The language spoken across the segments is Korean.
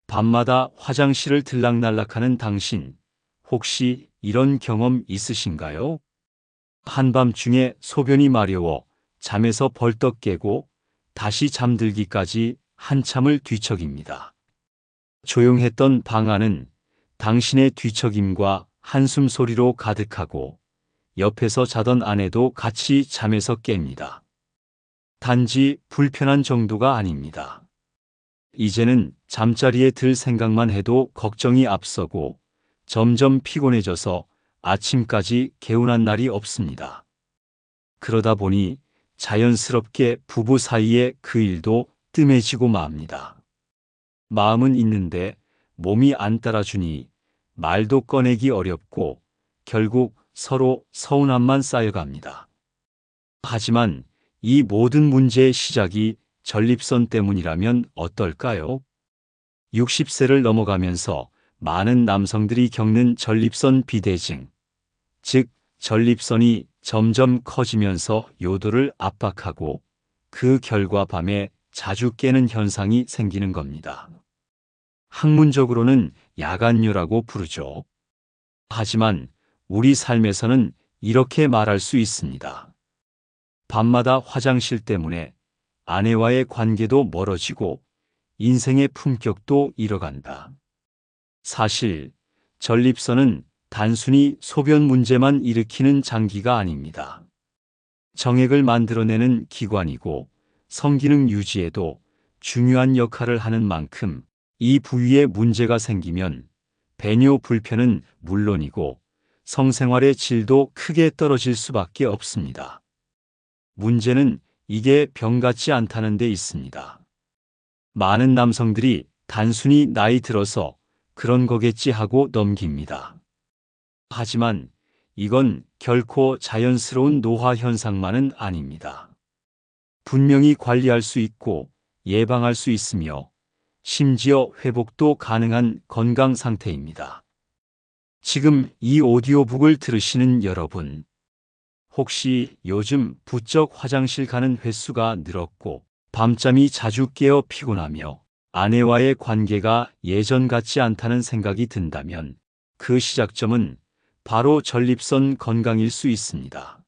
밤마다 화장실을 들락날락하는 당신, 혹시 이런 경험 있으신가요? 한밤중에 소변이 마려워 잠에서 벌떡 깨고 다시 잠들기까지 한참을 뒤척입니다. 조용했던 방 안은 당신의 뒤척임과 한숨 소리로 가득하고 옆에서 자던 아내도 같이 잠에서 깹니다. 단지 불편한 정도가 아닙니다. 이제는 잠자리에 들 생각만 해도 걱정이 앞서고 점점 피곤해져서 아침까지 개운한 날이 없습니다. 그러다 보니 자연스럽게 부부 사이에 그 일도 뜸해지고 맙니다. 마음은 있는데 몸이 안 따라주니 말도 꺼내기 어렵고 결국 서로 서운함만 쌓여갑니다. 하지만 이 모든 문제의 시작이 전립선 때문이라면 어떨까요? 60세를 넘어가면서 많은 남성들이 겪는 전립선 비대증, 즉 전립선이 점점 커지면서 요도를 압박하고 그 결과 밤에 자주 깨는 현상이 생기는 겁니다. 학문적으로는 야간뇨라고 부르죠. 하지만 우리 삶에서는 이렇게 말할 수 있습니다. 밤마다 화장실 때문에 아내와의 관계도 멀어지고 인생의 품격도 잃어간다. 사실 전립선은 단순히 소변 문제만 일으키는 장기가 아닙니다. 정액을 만들어내는 기관이고 성기능 유지에도 중요한 역할을 하는 만큼 이 부위에 문제가 생기면 배뇨 불편은 물론이고 성생활의 질도 크게 떨어질 수밖에 없습니다. 문제는 이게 병 같지 않다는 데 있습니다. 많은 남성들이 단순히 나이 들어서 그런 거겠지 하고 넘깁니다. 하지만 이건 결코 자연스러운 노화 현상만은 아닙니다. 분명히 관리할 수 있고 예방할 수 있으며 심지어 회복도 가능한 건강 상태입니다. 지금 이 오디오북을 들으시는 여러분, 혹시 요즘 부쩍 화장실 가는 횟수가 늘었고 밤잠이 자주 깨어 피곤하며 아내와의 관계가 예전 같지 않다는 생각이 든다면 그 시작점은 바로 전립선 건강일 수 있습니다.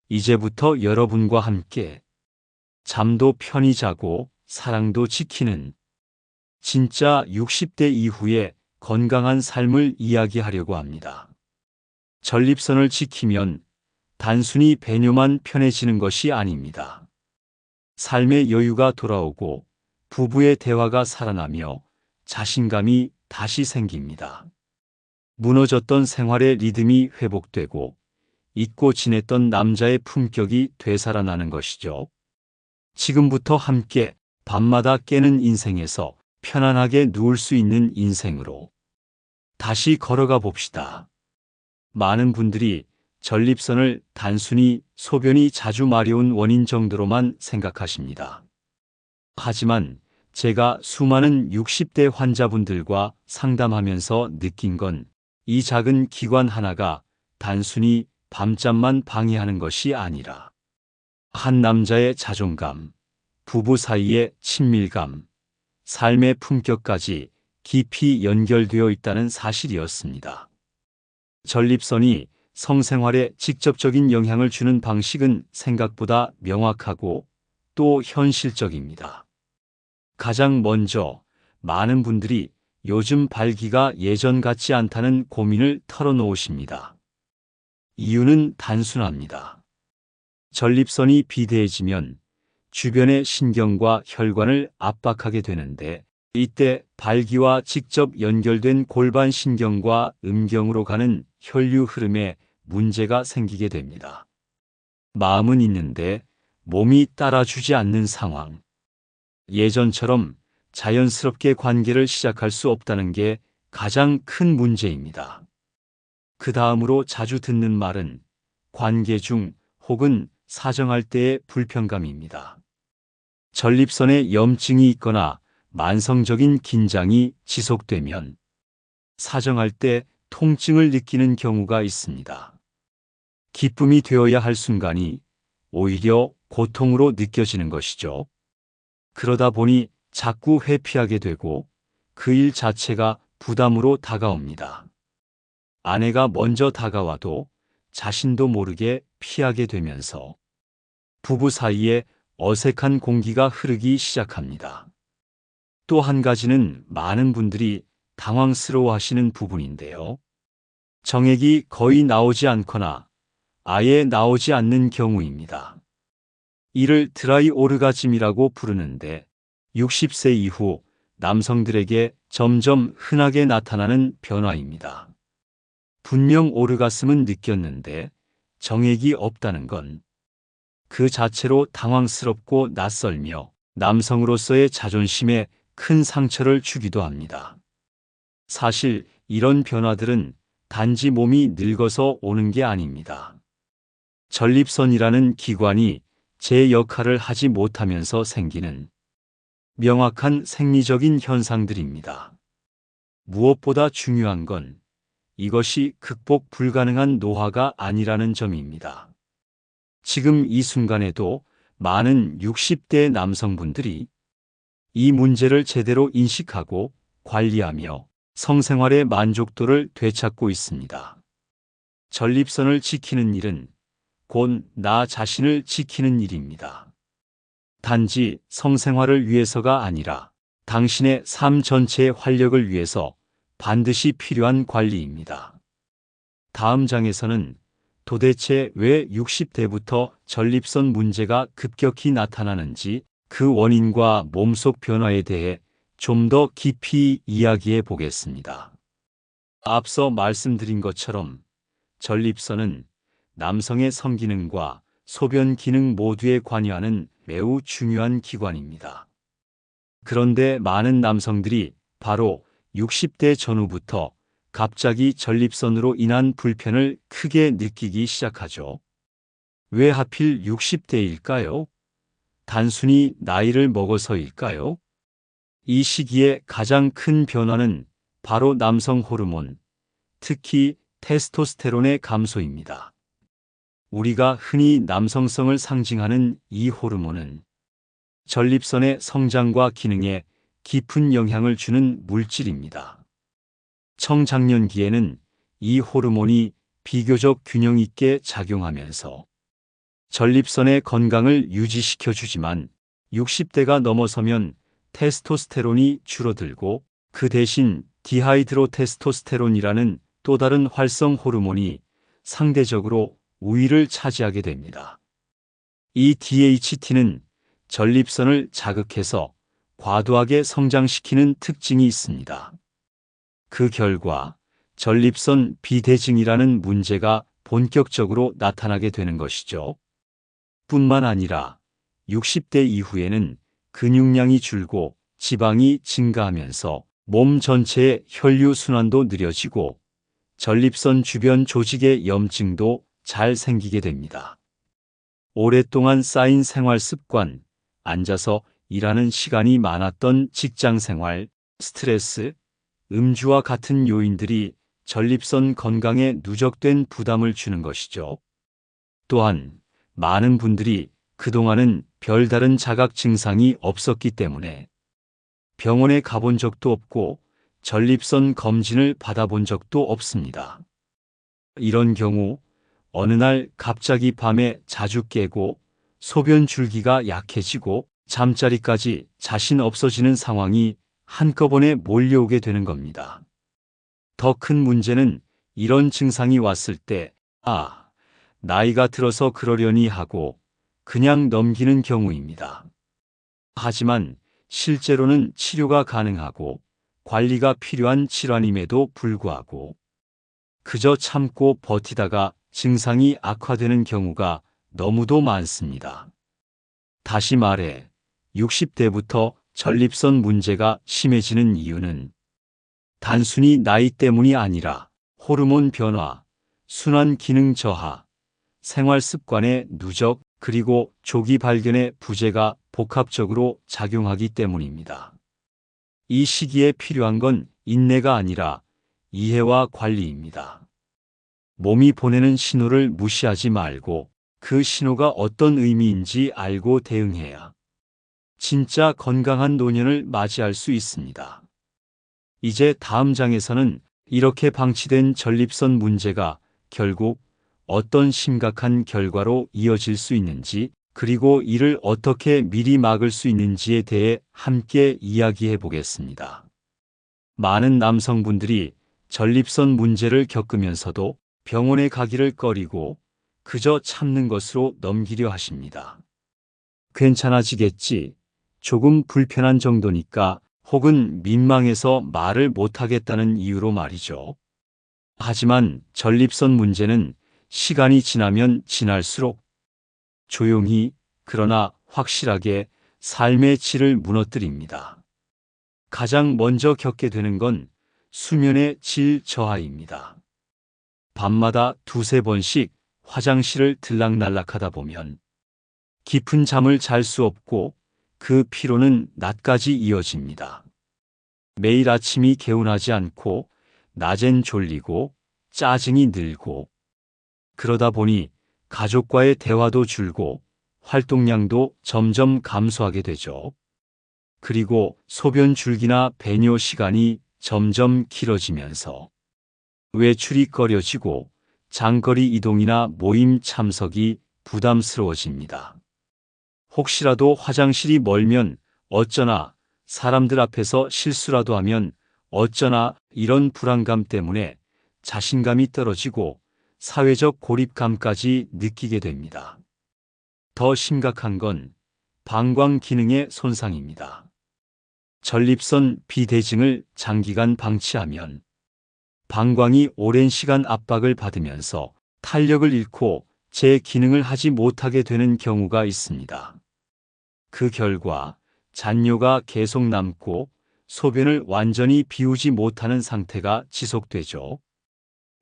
이제부터 여러분과 함께 잠도 편히 자고 사랑도 지키는 진짜 60대 이후의 건강한 삶을 이야기하려고 합니다. 전립선을 지키면 단순히 배뇨만 편해지는 것이 아닙니다. 삶의 여유가 돌아오고 부부의 대화가 살아나며 자신감이 다시 생깁니다. 무너졌던 생활의 리듬이 회복되고 잊고 지냈던 남자의 품격이 되살아나는 것이죠. 지금부터 함께 밤마다 깨는 인생에서 편안하게 누울 수 있는 인생으로 다시 걸어가 봅시다. 많은 분들이 전립선을 단순히 소변이 자주 마려운 원인 정도로만 생각하십니다. 하지만 제가 수많은 60대 환자분들과 상담하면서 느낀 건 이 작은 기관 하나가 단순히 밤잠만 방해하는 것이 아니라 한 남자의 자존감, 부부 사이의 친밀감, 삶의 품격까지 깊이 연결되어 있다는 사실이었습니다. 전립선이 성생활에 직접적인 영향을 주는 방식은 생각보다 명확하고 또 현실적입니다. 가장 먼저 많은 분들이 요즘 발기가 예전 같지 않다는 고민을 털어놓으십니다. 이유는 단순합니다. 전립선이 비대해지면 주변의 신경과 혈관을 압박하게 되는데 이때 발기와 직접 연결된 골반 신경과 음경으로 가는 혈류 흐름에 문제가 생기게 됩니다. 마음은 있는데 몸이 따라주지 않는 상황. 예전처럼 자연스럽게 관계를 시작할 수 없다는 게 가장 큰 문제입니다. 그 다음으로 자주 듣는 말은 관계 중 혹은 사정할 때의 불편감입니다. 전립선에 염증이 있거나 만성적인 긴장이 지속되면 사정할 때 통증을 느끼는 경우가 있습니다. 기쁨이 되어야 할 순간이 오히려 고통으로 느껴지는 것이죠. 그러다 보니 자꾸 회피하게 되고 그 일 자체가 부담으로 다가옵니다. 아내가 먼저 다가와도 자신도 모르게 피하게 되면서 부부 사이에 어색한 공기가 흐르기 시작합니다. 또 한 가지는 많은 분들이 당황스러워하시는 부분인데요. 정액이 거의 나오지 않거나 아예 나오지 않는 경우입니다. 이를 드라이 오르가즘이라고 부르는데 60세 이후 남성들에게 점점 흔하게 나타나는 변화입니다. 분명 오르가즘은 느꼈는데 정액이 없다는 건 그 자체로 당황스럽고 낯설며 남성으로서의 자존심에 큰 상처를 주기도 합니다. 사실 이런 변화들은 단지 몸이 늙어서 오는 게 아닙니다. 전립선이라는 기관이 제 역할을 하지 못하면서 생기는 명확한 생리적인 현상들입니다. 무엇보다 중요한 건 이것이 극복 불가능한 노화가 아니라는 점입니다. 지금 이 순간에도 많은 60대 남성분들이 이 문제를 제대로 인식하고 관리하며 성생활의 만족도를 되찾고 있습니다. 전립선을 지키는 일은 곧 나 자신을 지키는 일입니다. 단지 성생활을 위해서가 아니라 당신의 삶 전체의 활력을 위해서 반드시 필요한 관리입니다. 다음 장에서는 도대체 왜 60대부터 전립선 문제가 급격히 나타나는지 그 원인과 몸속 변화에 대해 좀 더 깊이 이야기해 보겠습니다. 앞서 말씀드린 것처럼 전립선은 남성의 성기능과 소변 기능 모두에 관여하는 매우 중요한 기관입니다. 그런데 많은 남성들이 바로 60대 전후부터 갑자기 전립선으로 인한 불편을 크게 느끼기 시작하죠. 왜 하필 60대일까요? 단순히 나이를 먹어서일까요? 이 시기에 가장 큰 변화는 바로 남성 호르몬, 특히 테스토스테론의 감소입니다. 우리가 흔히 남성성을 상징하는 이 호르몬은 전립선의 성장과 기능에 깊은 영향을 주는 물질입니다. 청장년기에는 이 호르몬이 비교적 균형 있게 작용하면서 전립선의 건강을 유지시켜 주지만 60대가 넘어서면 테스토스테론이 줄어들고 그 대신 디하이드로테스토스테론이라는 또 다른 활성 호르몬이 상대적으로 우위를 차지하게 됩니다. 이 DHT는 전립선을 자극해서 과도하게 성장시키는 특징이 있습니다. 그 결과 전립선 비대증이라는 문제가 본격적으로 나타나게 되는 것이죠. 뿐만 아니라 60대 이후에는 근육량이 줄고 지방이 증가하면서 몸 전체의 혈류 순환도 느려지고 전립선 주변 조직의 염증도 잘 생기게 됩니다. 오랫동안 쌓인 생활 습관, 앉아서 일하는 시간이 많았던 직장 생활, 스트레스, 음주와 같은 요인들이 전립선 건강에 누적된 부담을 주는 것이죠. 또한 많은 분들이 그동안은 별다른 자각 증상이 없었기 때문에 병원에 가본 적도 없고 전립선 검진을 받아본 적도 없습니다. 이런 경우 어느 날 갑자기 밤에 자주 깨고 소변 줄기가 약해지고 잠자리까지 자신 없어지는 상황이 한꺼번에 몰려오게 되는 겁니다. 더 큰 문제는 이런 증상이 왔을 때, 나이가 들어서 그러려니 하고 그냥 넘기는 경우입니다. 하지만 실제로는 치료가 가능하고 관리가 필요한 질환임에도 불구하고 그저 참고 버티다가 증상이 악화되는 경우가 너무도 많습니다. 다시 말해 60대부터 전립선 문제가 심해지는 이유는 단순히 나이 때문이 아니라 호르몬 변화, 순환 기능 저하, 생활 습관의 누적, 그리고 조기 발견의 부재가 복합적으로 작용하기 때문입니다. 이 시기에 필요한 건 인내가 아니라 이해와 관리입니다. 몸이 보내는 신호를 무시하지 말고 그 신호가 어떤 의미인지 알고 대응해야 진짜 건강한 노년을 맞이할 수 있습니다. 이제 다음 장에서는 이렇게 방치된 전립선 문제가 결국 어떤 심각한 결과로 이어질 수 있는지, 그리고 이를 어떻게 미리 막을 수 있는지에 대해 함께 이야기해 보겠습니다. 많은 남성분들이 전립선 문제를 겪으면서도 병원에 가기를 꺼리고 그저 참는 것으로 넘기려 하십니다. 괜찮아지겠지, 조금 불편한 정도니까, 혹은 민망해서 말을 못하겠다는 이유로 말이죠. 하지만 전립선 문제는 시간이 지나면 지날수록 조용히, 그러나 확실하게 삶의 질을 무너뜨립니다. 가장 먼저 겪게 되는 건 수면의 질 저하입니다. 밤마다 두세 번씩 화장실을 들락날락하다 보면 깊은 잠을 잘 수 없고 그 피로는 낮까지 이어집니다. 매일 아침이 개운하지 않고 낮엔 졸리고 짜증이 늘고, 그러다 보니 가족과의 대화도 줄고 활동량도 점점 감소하게 되죠. 그리고 소변 줄기나 배뇨 시간이 점점 길어지면서 외출이 꺼려지고 장거리 이동이나 모임 참석이 부담스러워집니다. 혹시라도 화장실이 멀면 어쩌나, 사람들 앞에서 실수라도 하면 어쩌나, 이런 불안감 때문에 자신감이 떨어지고 사회적 고립감까지 느끼게 됩니다. 더 심각한 건 방광 기능의 손상입니다. 전립선 비대증을 장기간 방치하면 방광이 오랜 시간 압박을 받으면서 탄력을 잃고 제 기능을 하지 못하게 되는 경우가 있습니다. 그 결과 잔뇨가 계속 남고 소변을 완전히 비우지 못하는 상태가 지속되죠.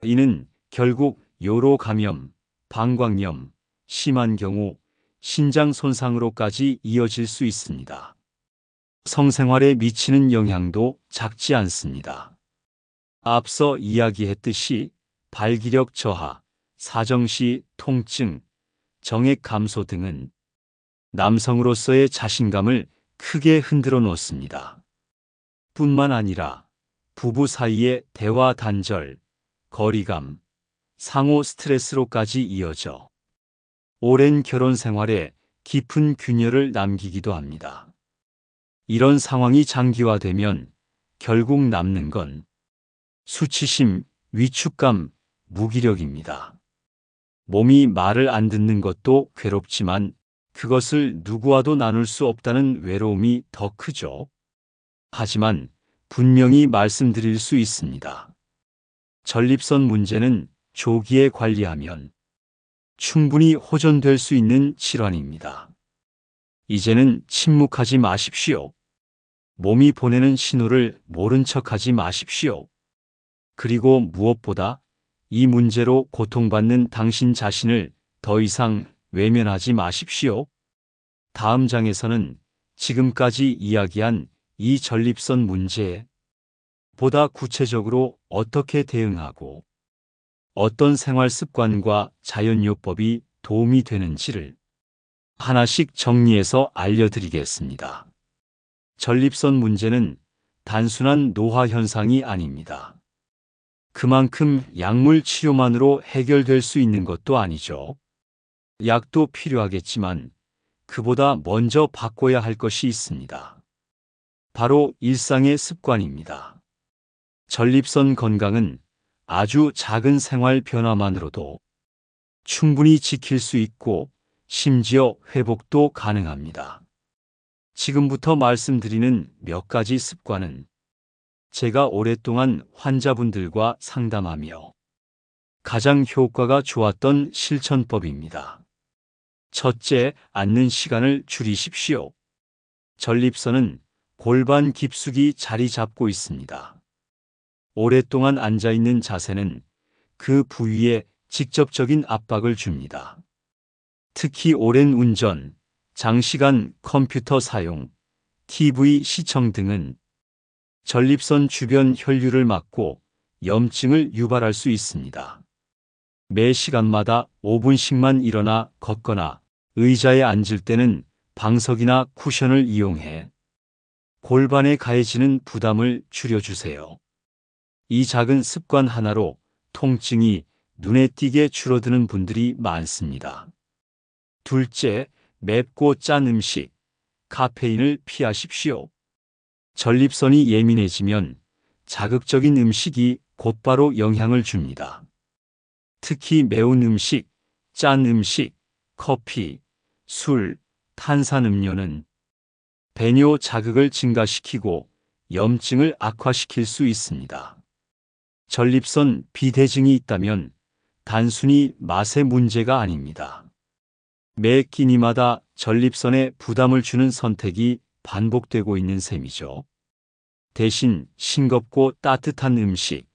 이는 결국 요로 감염, 방광염, 심한 경우 신장 손상으로까지 이어질 수 있습니다. 성생활에 미치는 영향도 작지 않습니다. 앞서 이야기했듯이 발기력 저하, 사정시 통증, 정액 감소 등은 남성으로서의 자신감을 크게 흔들어 놓습니다. 뿐만 아니라 부부 사이의 대화 단절, 거리감, 상호 스트레스로까지 이어져 오랜 결혼 생활에 깊은 균열을 남기기도 합니다. 이런 상황이 장기화되면 결국 남는 건 수치심, 위축감, 무기력입니다. 몸이 말을 안 듣는 것도 괴롭지만 그것을 누구와도 나눌 수 없다는 외로움이 더 크죠. 하지만 분명히 말씀드릴 수 있습니다. 전립선 문제는 조기에 관리하면 충분히 호전될 수 있는 질환입니다. 이제는 침묵하지 마십시오. 몸이 보내는 신호를 모른 척하지 마십시오. 그리고 무엇보다 이 문제로 고통받는 당신 자신을 더 이상 외면하지 마십시오. 다음 장에서는 지금까지 이야기한 이 전립선 문제에 보다 구체적으로 어떻게 대응하고 어떤 생활 습관과 자연요법이 도움이 되는지를 하나씩 정리해서 알려드리겠습니다. 전립선 문제는 단순한 노화 현상이 아닙니다. 그만큼 약물 치료만으로 해결될 수 있는 것도 아니죠. 약도 필요하겠지만 그보다 먼저 바꿔야 할 것이 있습니다. 바로 일상의 습관입니다. 전립선 건강은 아주 작은 생활 변화만으로도 충분히 지킬 수 있고 심지어 회복도 가능합니다. 지금부터 말씀드리는 몇 가지 습관은 제가 오랫동안 환자분들과 상담하며 가장 효과가 좋았던 실천법입니다. 첫째, 앉는 시간을 줄이십시오. 전립선은 골반 깊숙이 자리 잡고 있습니다. 오랫동안 앉아있는 자세는 그 부위에 직접적인 압박을 줍니다. 특히 오랜 운전, 장시간 컴퓨터 사용, TV 시청 등은 전립선 주변 혈류를 막고 염증을 유발할 수 있습니다. 매 시간마다 5분씩만 일어나 걷거나 의자에 앉을 때는 방석이나 쿠션을 이용해 골반에 가해지는 부담을 줄여주세요. 이 작은 습관 하나로 통증이 눈에 띄게 줄어드는 분들이 많습니다. 둘째, 맵고 짠 음식, 카페인을 피하십시오. 전립선이 예민해지면 자극적인 음식이 곧바로 영향을 줍니다. 특히 매운 음식, 짠 음식, 커피, 술, 탄산음료는 배뇨 자극을 증가시키고 염증을 악화시킬 수 있습니다. 전립선 비대증이 있다면 단순히 맛의 문제가 아닙니다. 매 끼니마다 전립선에 부담을 주는 선택이 반복되고 있는 셈이죠. 대신 싱겁고 따뜻한 음식,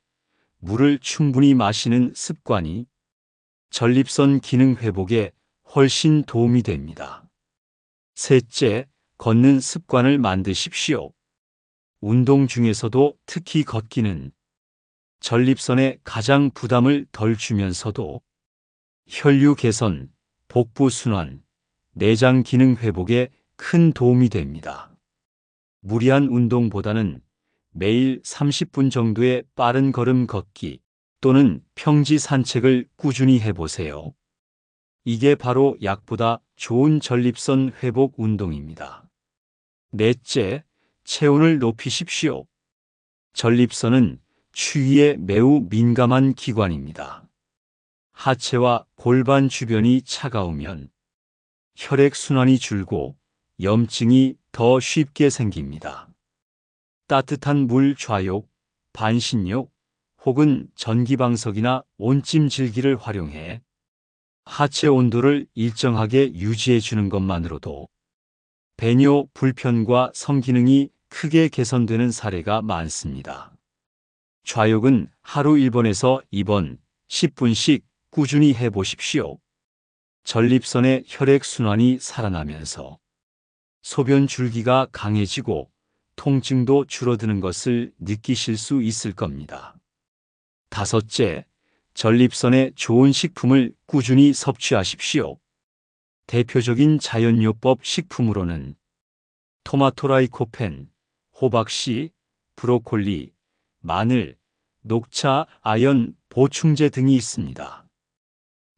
물을 충분히 마시는 습관이 전립선 기능 회복에 훨씬 도움이 됩니다. 셋째, 걷는 습관을 만드십시오. 운동 중에서도 특히 걷기는 전립선에 가장 부담을 덜 주면서도 혈류 개선, 복부 순환, 내장 기능 회복에 큰 도움이 됩니다. 무리한 운동보다는 매일 30분 정도의 빠른 걸음 걷기 또는 평지 산책을 꾸준히 해보세요. 이게 바로 약보다 좋은 전립선 회복 운동입니다. 넷째, 체온을 높이십시오. 전립선은 추위에 매우 민감한 기관입니다. 하체와 골반 주변이 차가우면 혈액순환이 줄고 염증이 더 쉽게 생깁니다. 따뜻한 물 좌욕, 반신욕 혹은 전기방석이나 온찜질기를 활용해 하체 온도를 일정하게 유지해 주는 것만으로도 배뇨 불편과 성기능이 크게 개선되는 사례가 많습니다. 좌욕은 하루 1번에서 2번, 10분씩 꾸준히 해보십시오. 전립선의 혈액순환이 살아나면서 소변 줄기가 강해지고 통증도 줄어드는 것을 느끼실 수 있을 겁니다. 다섯째, 전립선에 좋은 식품을 꾸준히 섭취하십시오. 대표적인 자연요법 식품으로는 토마토라이코펜, 호박씨, 브로콜리, 마늘, 녹차, 아연, 보충제 등이 있습니다.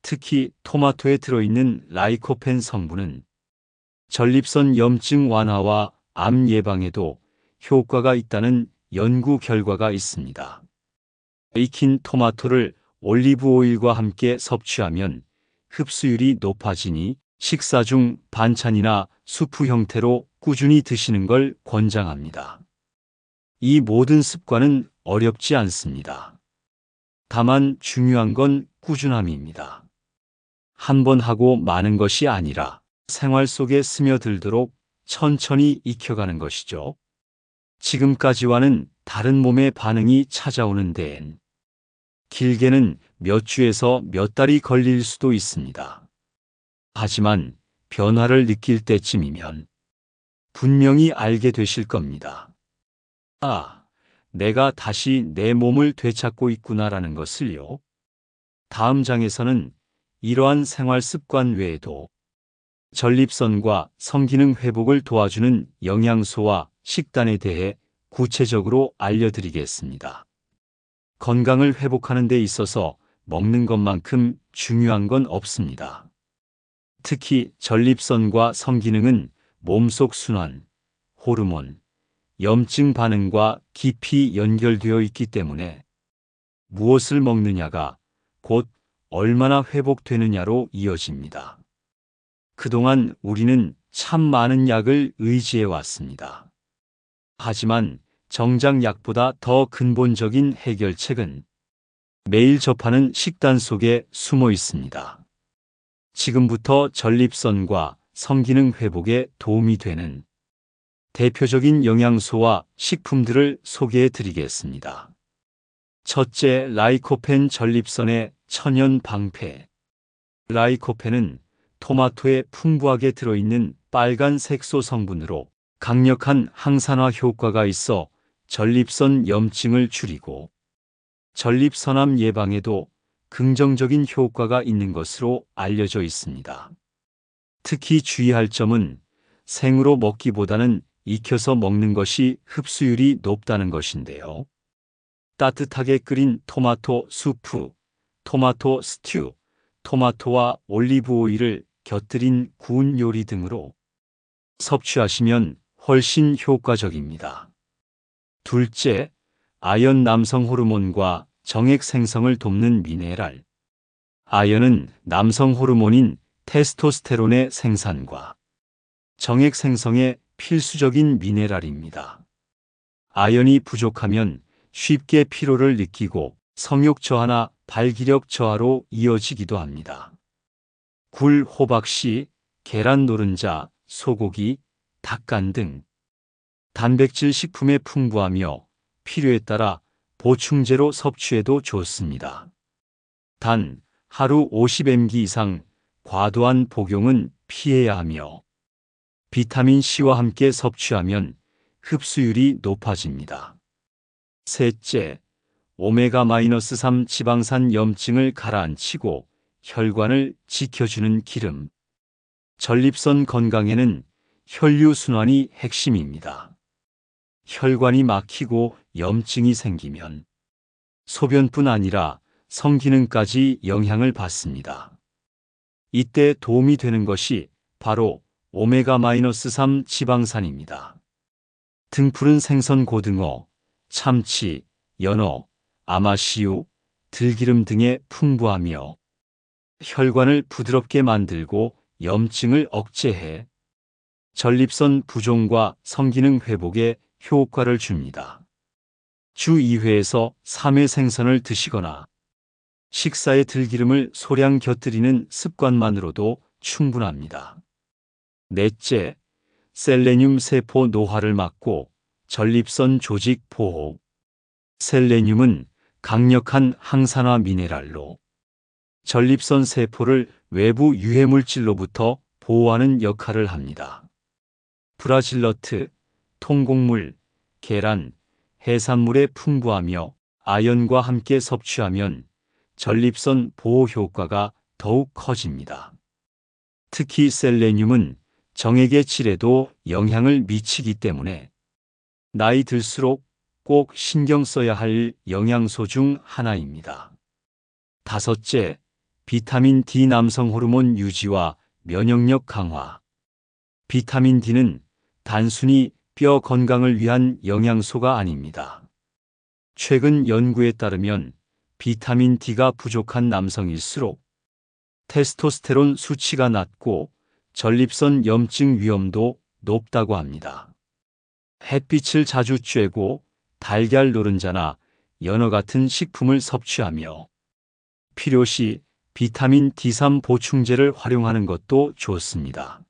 특히 토마토에 들어있는 라이코펜 성분은 전립선 염증 완화와 암 예방에도 효과가 있다는 연구 결과가 있습니다. 익힌 토마토를 올리브 오일과 함께 섭취하면 흡수율이 높아지니 식사 중 반찬이나 수프 형태로 꾸준히 드시는 걸 권장합니다. 이 모든 습관은 어렵지 않습니다. 다만 중요한 건 꾸준함입니다. 한 번 하고 마는 것이 아니라 생활 속에 스며들도록 천천히 익혀가는 것이죠. 지금까지와는 다른 몸의 반응이 찾아오는 데엔 길게는 몇 주에서 몇 달이 걸릴 수도 있습니다. 하지만 변화를 느낄 때쯤이면 분명히 알게 되실 겁니다. 아, 내가 다시 내 몸을 되찾고 있구나라는 것을요. 다음 장에서는 이러한 생활 습관 외에도 전립선과 성기능 회복을 도와주는 영양소와 식단에 대해 구체적으로 알려드리겠습니다. 건강을 회복하는 데 있어서 먹는 것만큼 중요한 건 없습니다. 특히 전립선과 성기능은 몸속 순환, 호르몬, 염증 반응과 깊이 연결되어 있기 때문에 무엇을 먹느냐가 곧 얼마나 회복되느냐로 이어집니다. 그동안 우리는 참 많은 약을 의지해 왔습니다. 하지만 정작 약보다 더 근본적인 해결책은 매일 접하는 식단 속에 숨어 있습니다. 지금부터 전립선과 성기능 회복에 도움이 되는 대표적인 영양소와 식품들을 소개해 드리겠습니다. 첫째, 라이코펜 전립선의 천연 방패. 라이코펜은 토마토에 풍부하게 들어있는 빨간 색소 성분으로 강력한 항산화 효과가 있어 전립선 염증을 줄이고 전립선암 예방에도 긍정적인 효과가 있는 것으로 알려져 있습니다. 특히 주의할 점은 생으로 먹기보다는 익혀서 먹는 것이 흡수율이 높다는 것인데요. 따뜻하게 끓인 토마토 수프, 토마토 스튜, 토마토와 올리브 오일을 곁들인 구운 요리 등으로 섭취하시면 훨씬 효과적입니다. 둘째, 아연 남성 호르몬과 정액 생성을 돕는 미네랄. 아연은 남성 호르몬인 테스토스테론의 생산과 정액 생성에 필수적인 미네랄입니다. 아연이 부족하면 쉽게 피로를 느끼고 성욕 저하나 발기력 저하로 이어지기도 합니다. 굴, 호박씨, 계란 노른자, 소고기, 닭간 등 단백질 식품에 풍부하며 필요에 따라 보충제로 섭취해도 좋습니다. 단, 하루 50mg 이상 과도한 복용은 피해야 하며 비타민C와 함께 섭취하면 흡수율이 높아집니다. 셋째, 오메가-3 지방산 염증을 가라앉히고 혈관을 지켜주는 기름. 전립선 건강에는 혈류순환이 핵심입니다. 혈관이 막히고 염증이 생기면 소변뿐 아니라 성기능까지 영향을 받습니다. 이때 도움이 되는 것이 바로 오메가-3 지방산입니다. 등푸른 생선 고등어, 참치, 연어, 아마씨유, 들기름 등에 풍부하며 혈관을 부드럽게 만들고 염증을 억제해 전립선 부종과 성기능 회복에 효과를 줍니다. 주 2회에서 3회 생선을 드시거나 식사에 들기름을 소량 곁들이는 습관만으로도 충분합니다. 넷째, 셀레늄 세포 노화를 막고 전립선 조직 보호. 셀레늄은 강력한 항산화 미네랄로 전립선 세포를 외부 유해물질로부터 보호하는 역할을 합니다. 브라질너트, 통곡물, 계란, 해산물에 풍부하며 아연과 함께 섭취하면 전립선 보호 효과가 더욱 커집니다. 특히 셀레늄은 정액의 질에도 영향을 미치기 때문에 나이 들수록 꼭 신경 써야 할 영양소 중 하나입니다. 다섯째, 비타민 D 남성 호르몬 유지와 면역력 강화. 비타민 D는 단순히 뼈 건강을 위한 영양소가 아닙니다. 최근 연구에 따르면 비타민 D가 부족한 남성일수록 테스토스테론 수치가 낮고 전립선 염증 위험도 높다고 합니다. 햇빛을 자주 쬐고 달걀 노른자나 연어 같은 식품을 섭취하며 필요시 비타민 D3 보충제를 활용하는 것도 좋습니다.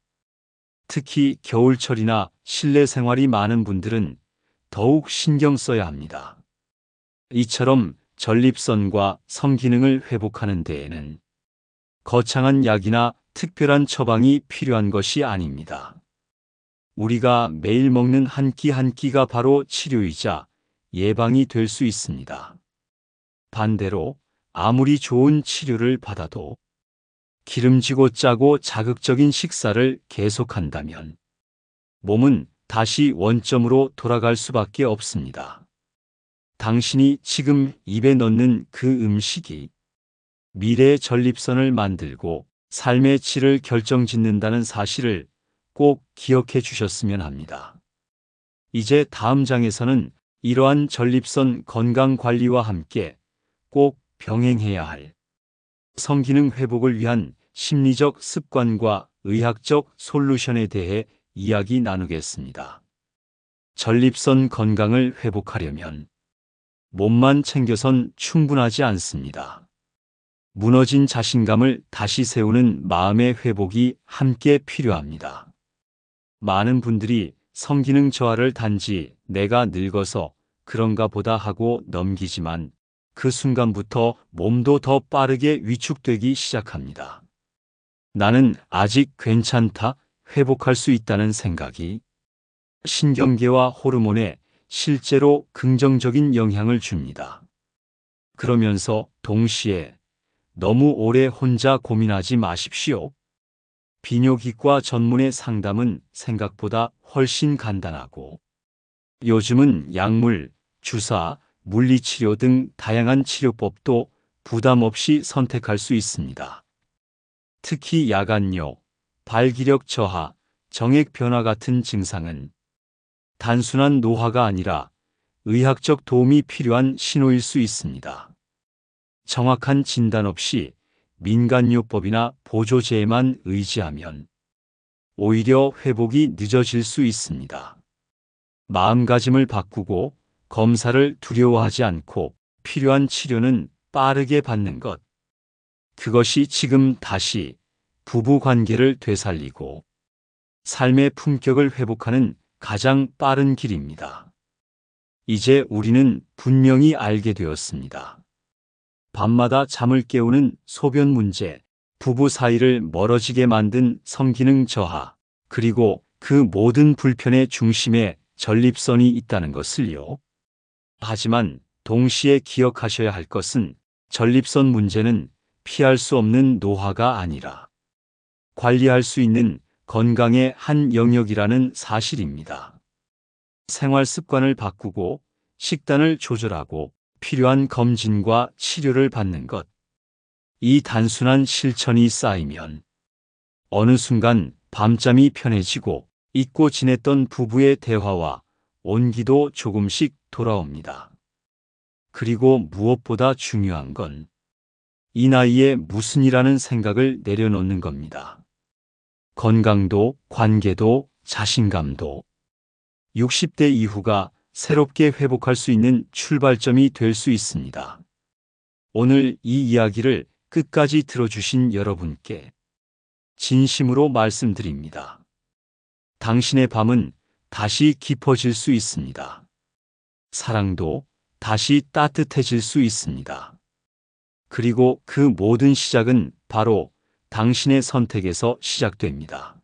특히 겨울철이나 실내 생활이 많은 분들은 더욱 신경 써야 합니다. 이처럼 전립선과 성기능을 회복하는 데에는 거창한 약이나 특별한 처방이 필요한 것이 아닙니다. 우리가 매일 먹는 한 끼 한 끼가 바로 치료이자 예방이 될 수 있습니다. 반대로 아무리 좋은 치료를 받아도 기름지고 짜고 자극적인 식사를 계속한다면 몸은 다시 원점으로 돌아갈 수밖에 없습니다. 당신이 지금 입에 넣는 그 음식이 미래의 전립선을 만들고 삶의 질을 결정짓는다는 사실을 꼭 기억해 주셨으면 합니다. 이제 다음 장에서는 이러한 전립선 건강 관리와 함께 꼭 병행해야 할 성기능 회복을 위한 심리적 습관과 의학적 솔루션에 대해 이야기 나누겠습니다. 전립선 건강을 회복하려면 몸만 챙겨선 충분하지 않습니다. 무너진 자신감을 다시 세우는 마음의 회복이 함께 필요합니다. 많은 분들이 성기능 저하를 단지 내가 늙어서 그런가 보다 하고 넘기지만 그 순간부터 몸도 더 빠르게 위축되기 시작합니다. 나는 아직 괜찮다, 회복할 수 있다는 생각이 신경계와 호르몬에 실제로 긍정적인 영향을 줍니다. 그러면서 동시에 너무 오래 혼자 고민하지 마십시오. 비뇨기과 전문의 상담은 생각보다 훨씬 간단하고 요즘은 약물, 주사, 물리치료 등 다양한 치료법도 부담 없이 선택할 수 있습니다. 특히 야간요, 발기력 저하, 정액 변화 같은 증상은 단순한 노화가 아니라 의학적 도움이 필요한 신호일 수 있습니다. 정확한 진단 없이 민간요법이나 보조제에만 의지하면 오히려 회복이 늦어질 수 있습니다. 마음가짐을 바꾸고 검사를 두려워하지 않고 필요한 치료는 빠르게 받는 것. 그것이 지금 다시 부부 관계를 되살리고 삶의 품격을 회복하는 가장 빠른 길입니다. 이제 우리는 분명히 알게 되었습니다. 밤마다 잠을 깨우는 소변 문제, 부부 사이를 멀어지게 만든 성기능 저하, 그리고 그 모든 불편의 중심에 전립선이 있다는 것을요. 하지만 동시에 기억하셔야 할 것은 전립선 문제는 피할 수 없는 노화가 아니라 관리할 수 있는 건강의 한 영역이라는 사실입니다. 생활 습관을 바꾸고 식단을 조절하고 필요한 검진과 치료를 받는 것. 이 단순한 실천이 쌓이면 어느 순간 밤잠이 편해지고 잊고 지냈던 부부의 대화와 온기도 조금씩 돌아옵니다. 그리고 무엇보다 중요한 건 이 나이에 무슨 이라는 생각을 내려놓는 겁니다. 건강도, 관계도, 자신감도 60대 이후가 새롭게 회복할 수 있는 출발점이 될 수 있습니다. 오늘 이 이야기를 끝까지 들어주신 여러분께 진심으로 말씀드립니다. 당신의 밤은 다시 깊어질 수 있습니다. 사랑도 다시 따뜻해질 수 있습니다. 그리고 그 모든 시작은 바로 당신의 선택에서 시작됩니다.